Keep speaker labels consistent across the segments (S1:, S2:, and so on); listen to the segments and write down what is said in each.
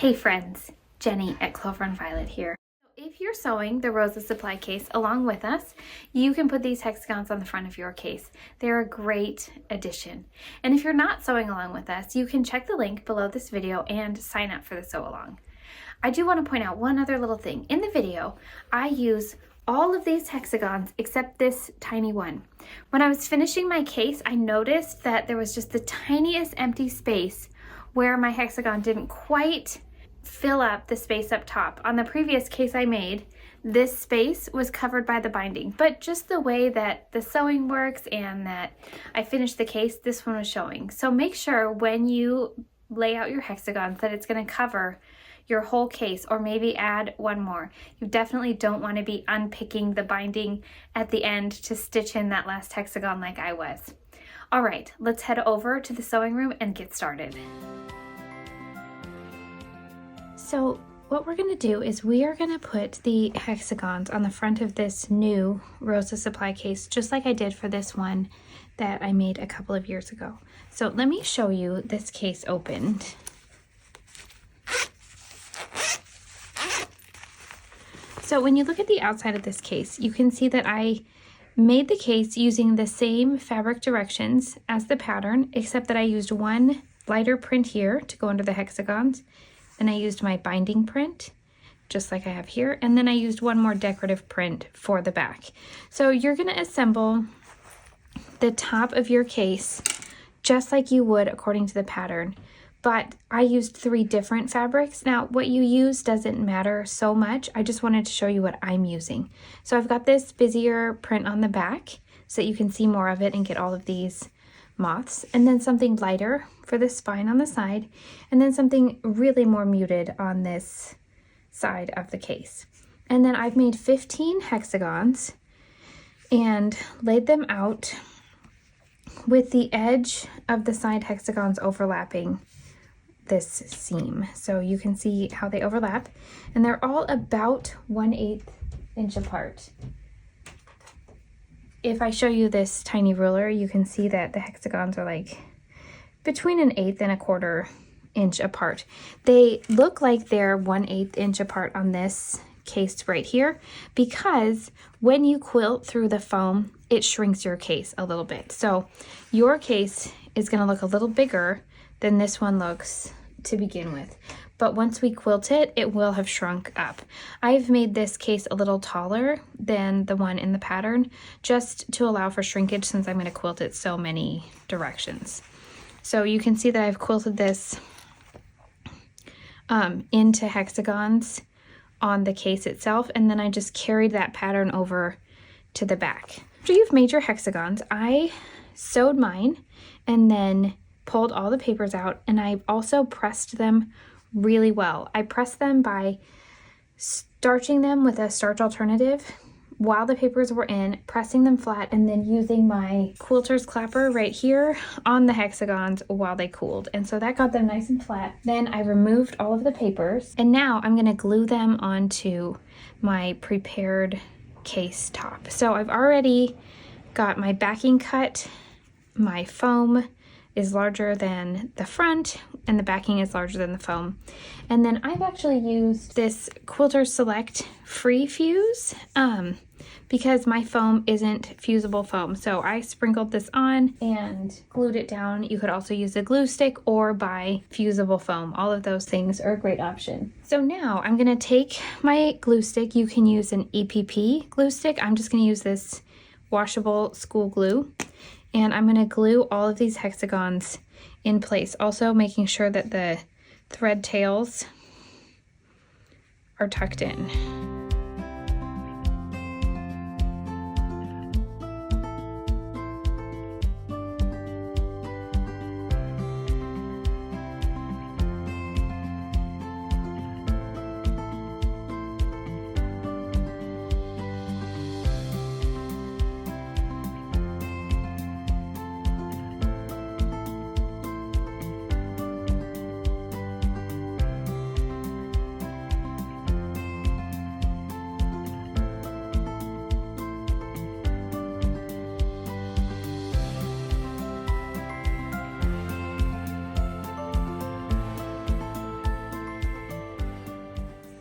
S1: Hey friends, Jenny at Clover and Violet here. If you're sewing the Rosa Supply Case along with us, you can put these hexagons on the front of your case. They're a great addition. And if you're not sewing along with us, you can check the link below this video and sign up for the sew along. I do want to point out one other little thing. In the video, I use all of these hexagons except this tiny one. When I was finishing my case, I noticed that there was just the tiniest empty space where my hexagon didn't quite fill up the space up top. On the previous case I made, this space was covered by the binding, but just the way that the sewing works and that I finished the case, this one was showing. So make sure when you lay out your hexagons that it's going to cover your whole case, or maybe add one more. You definitely don't want to be unpicking the binding at the end to stitch in that last hexagon like I was. All right, let's head over to the sewing room and get started. So what we're going to do is we are going to put the hexagons on the front of this new Rosa Supply Case, just like I did for this one that I made a couple of years ago. So let me show you this case opened. So when you look at the outside of this case, you can see that I made the case using the same fabric directions as the pattern, except that I used one lighter print here to go under the hexagons. And I used my binding print, just like I have here. And then I used one more decorative print for the back. So you're gonna assemble the top of your case just like you would according to the pattern. But I used 3 different fabrics. Now, what you use doesn't matter so much. I just wanted to show you what I'm using. So I've got this busier print on the back so that you can see more of it and get all of these moths, and then something lighter for the spine on the side, and then something really more muted on this side of the case. And then I've made 15 hexagons and laid them out with the edge of the side hexagons overlapping this seam. So you can see how they overlap, and they're all about 1/8 inch apart. If I show you this tiny ruler, you can see that the hexagons are like between 1/8 and 1/4 inch apart. They look like they're 1/8 inch apart on this case right here because when you quilt through the foam, it shrinks your case a little bit. So your case is going to look a little bigger than this one looks to begin with. But once we quilt it, it will have shrunk up. I've made this case a little taller than the one in the pattern, just to allow for shrinkage since I'm going to quilt it so many directions. So you can see that I've quilted this into hexagons on the case itself, and then I just carried that pattern over to the back. After you've made your hexagons, I sewed mine and then pulled all the papers out, and I also pressed them really well. I pressed them by starching them with a starch alternative while the papers were in, pressing them flat, and then using my quilter's clapper right here on the hexagons while they cooled. And so that got them nice and flat. Then I removed all of the papers, and now I'm gonna glue them onto my prepared case top. So I've already got my backing cut. My foam is larger than the front, and the backing is larger than the foam. And then I've actually used this Quilter Select Free Fuse because my foam isn't fusible foam. So I sprinkled this on and glued it down. You could also use a glue stick or buy fusible foam. All of those things are a great option. So now I'm gonna take my glue stick. You can use an EPP glue stick. I'm just gonna use this washable school glue. And I'm going to glue all of these hexagons in place, also making sure that the thread tails are tucked in.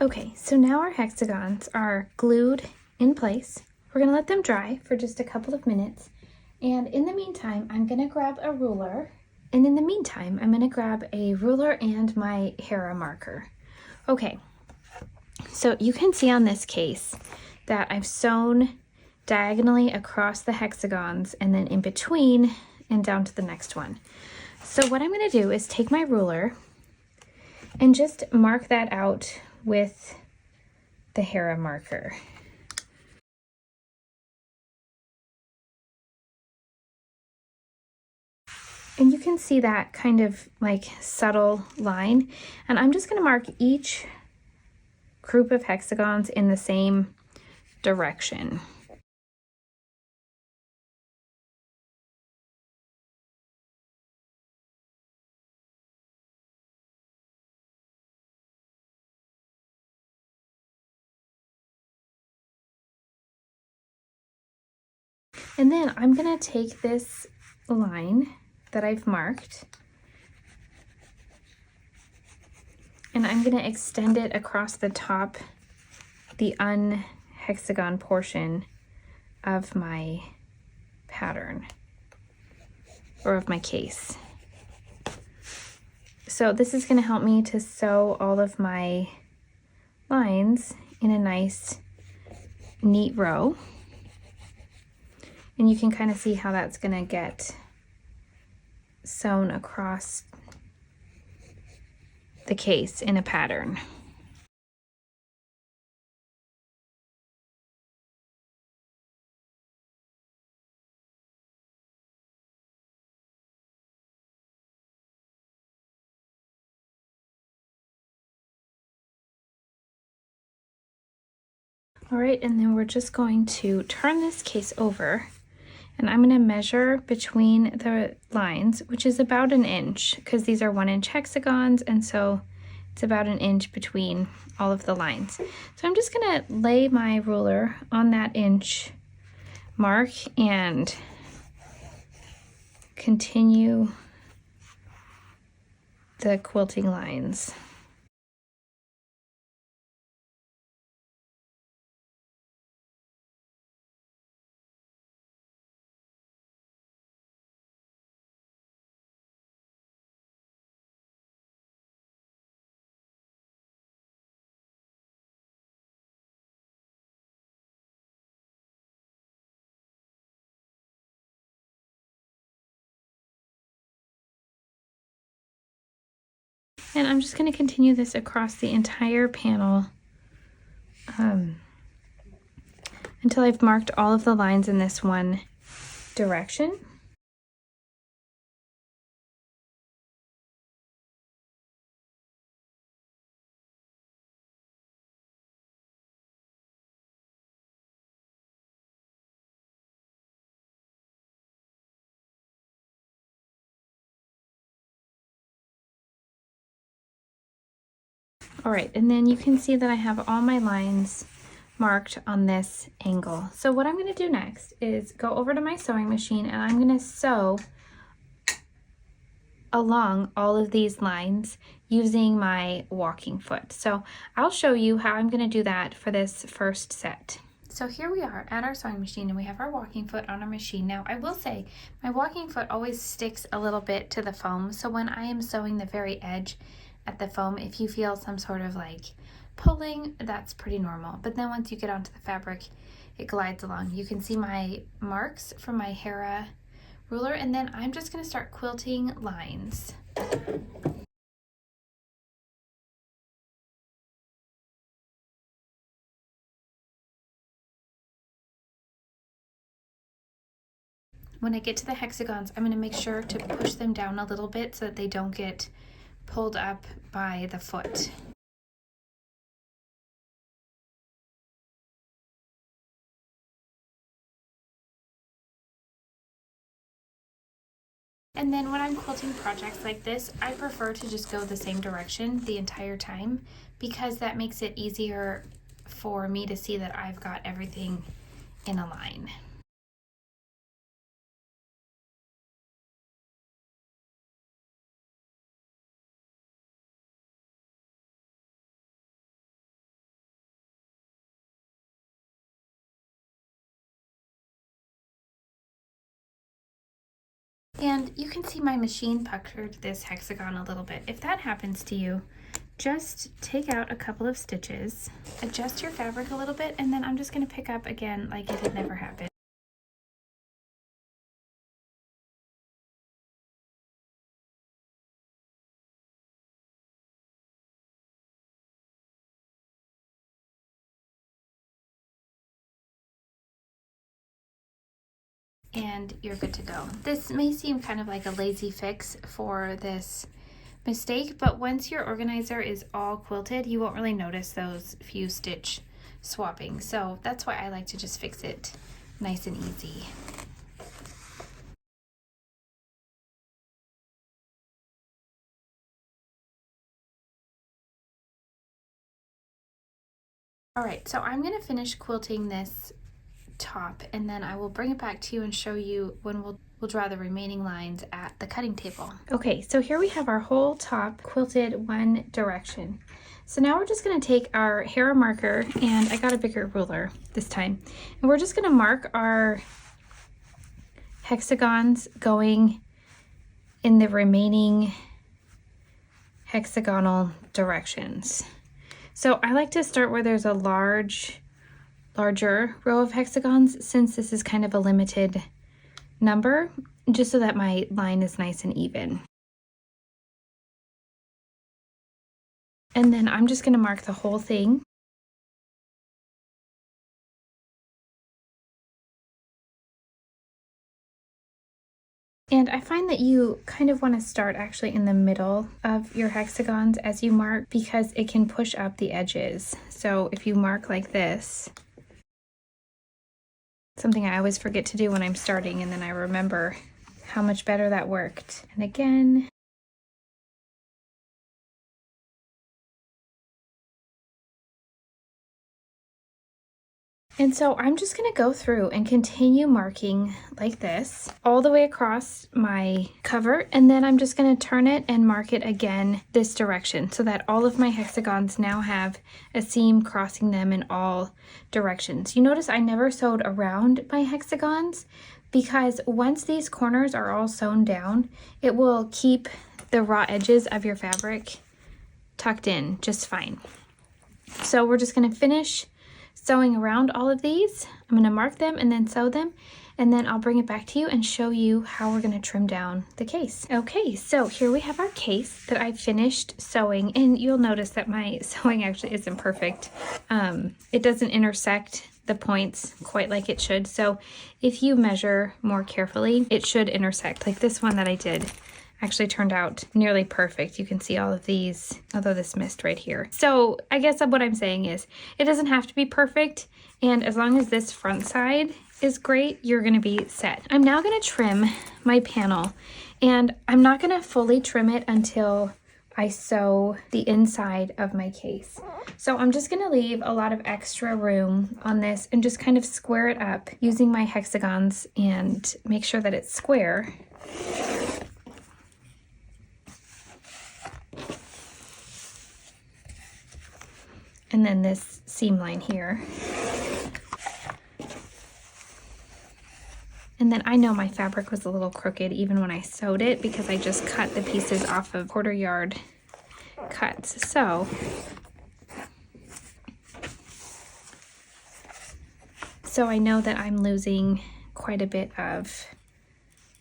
S1: Okay, so now our hexagons are glued in place. We're gonna let them dry for just a couple of minutes. And in the meantime, I'm gonna grab a ruler. And in the meantime, I'm gonna grab a ruler and my Hera marker. Okay, so you can see on this case that I've sewn diagonally across the hexagons and then in between and down to the next one. So what I'm gonna do is take my ruler and just mark that out with the Hera marker. And you can see that kind of like subtle line. And I'm just gonna mark each group of hexagons in the same direction. And then I'm gonna take this line that I've marked and I'm gonna extend it across the top, the unhexagon portion of my pattern or of my case. So this is gonna help me to sew all of my lines in a nice, neat row. And you can kind of see how that's gonna get sewn across the case in a pattern. All right, and then we're just going to turn this case over and I'm gonna measure between the lines, which is about an inch because these are 1-inch hexagons, and so it's about an inch between all of the lines. So I'm just gonna lay my ruler on that inch mark and continue the quilting lines. And I'm just going to continue this across the entire panel until I've marked all of the lines in this one direction. All right, and then you can see that I have all my lines marked on this angle. So what I'm gonna do next is go over to my sewing machine and I'm gonna sew along all of these lines using my walking foot. So I'll show you how I'm gonna do that for this first set. So here we are at our sewing machine and we have our walking foot on our machine. Now I will say my walking foot always sticks a little bit to the foam. So when I am sewing the very edge at the foam, if you feel some sort of like pulling, that's pretty normal. But then once you get onto the fabric, it glides along. You can see my marks from my Hera ruler, and then I'm just gonna start quilting lines. When I get to the hexagons, I'm gonna make sure to push them down a little bit so that they don't get pulled up by the foot. And then when I'm quilting projects like this, I prefer to just go the same direction the entire time because that makes it easier for me to see that I've got everything in a line. And you can see my machine puckered this hexagon a little bit. If that happens to you, just take out a couple of stitches, adjust your fabric a little bit, and then I'm just going to pick up again like it had never happened. And you're good to go. This may seem kind of like a lazy fix for this mistake, but once your organizer is all quilted, you won't really notice those few stitch swapping. So that's why I like to just fix it nice and easy. All right, so I'm gonna finish quilting this top, and then I will bring it back to you and show you when we'll draw the remaining lines at the cutting table. Okay, so here we have our whole top quilted one direction. So now we're just going to take our hair marker, and I got a bigger ruler this time, and we're just going to mark our hexagons going in the remaining hexagonal directions. So I like to start where there's a larger row of hexagons, since this is kind of a limited number, just so that my line is nice and even. And then I'm just going to mark the whole thing. And I find that you kind of want to start actually in the middle of your hexagons as you mark, because it can push up the edges. So if you mark like this, something I always forget to do when I'm starting, and then I remember how much better that worked. And again. And so I'm just going to go through and continue marking like this all the way across my cover, and then I'm just going to turn it and mark it again this direction, so that all of my hexagons now have a seam crossing them in all directions. You notice I never sewed around my hexagons, because once these corners are all sewn down, it will keep the raw edges of your fabric tucked in just fine. So we're just going to finish sewing around all of these. I'm going to mark them and then sew them, and then I'll bring it back to you and show you how we're going to trim down the case. Okay, so here we have our case that I finished sewing, and you'll notice that my sewing actually isn't perfect. It doesn't intersect the points quite like it should, so if you measure more carefully, it should intersect. Like this one that I did actually turned out nearly perfect. You can see all of these, although this missed right here. So I guess what I'm saying is it doesn't have to be perfect, and as long as this front side is great, you're going to be set. I'm now going to trim my panel, and I'm not going to fully trim it until I sew the inside of my case. So I'm just going to leave a lot of extra room on this and just kind of square it up using my hexagons and make sure that it's square. And then this seam line here. And then I know my fabric was a little crooked even when I sewed it, because I just cut the pieces off of 1/4 yard cuts. So I know that I'm losing quite a bit of,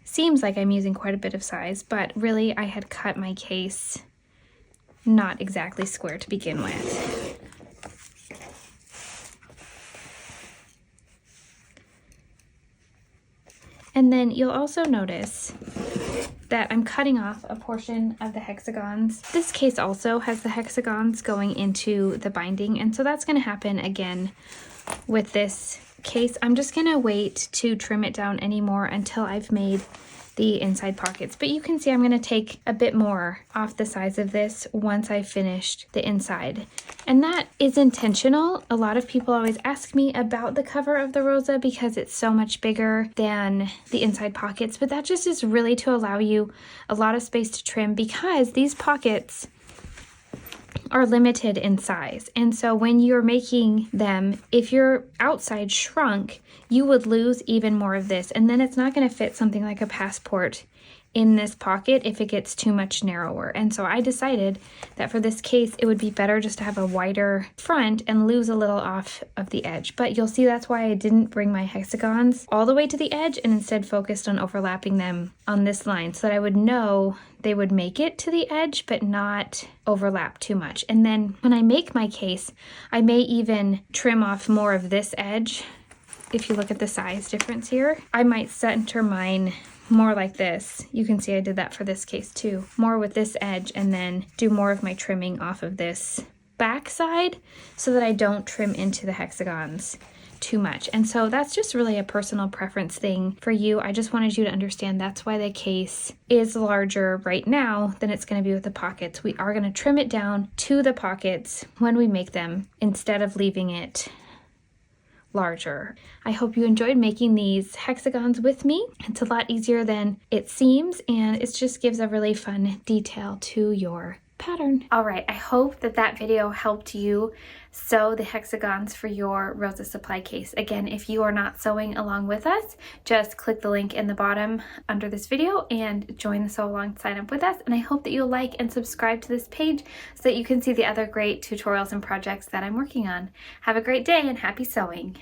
S1: seems like I'm using quite a bit of size, but really I had cut my case not exactly square to begin with. And then you'll also notice that I'm cutting off a portion of the hexagons. This case also has the hexagons going into the binding, and so that's going to happen again with this case. I'm just going to wait to trim it down anymore until I've made the inside pockets. But you can see I'm going to take a bit more off the size of this once I've finished the inside. And that is intentional. A lot of people always ask me about the cover of the Rosa because it's so much bigger than the inside pockets, but that just is really to allow you a lot of space to trim, because these pockets are limited in size. And so when you're making them, if your outside shrunk, you would lose even more of this, and then it's not going to fit something like a passport in this pocket if it gets too much narrower. And so I decided that for this case, it would be better just to have a wider front and lose a little off of the edge. But you'll see that's why I didn't bring my hexagons all the way to the edge and instead focused on overlapping them on this line so that I would know they would make it to the edge but not overlap too much. And then when I make my case, I may even trim off more of this edge. If you look at the size difference here, I might center mine more like this. You can see I did that for this case too. More with this edge and then do more of my trimming off of this back side so that I don't trim into the hexagons too much. And so that's just really a personal preference thing for you. I just wanted you to understand that's why the case is larger right now than it's going to be with the pockets. We are going to trim it down to the pockets when we make them instead of leaving it larger. I hope you enjoyed making these hexagons with me. It's a lot easier than it seems, and it just gives a really fun detail to your pattern. All right, I hope that that video helped you sew the hexagons for your Rosa Supply case. Again, if you are not sewing along with us, just click the link in the bottom under this video and join the sew along sign up with us. And I hope that you'll like and subscribe to this page so that you can see the other great tutorials and projects that I'm working on. Have a great day and happy sewing.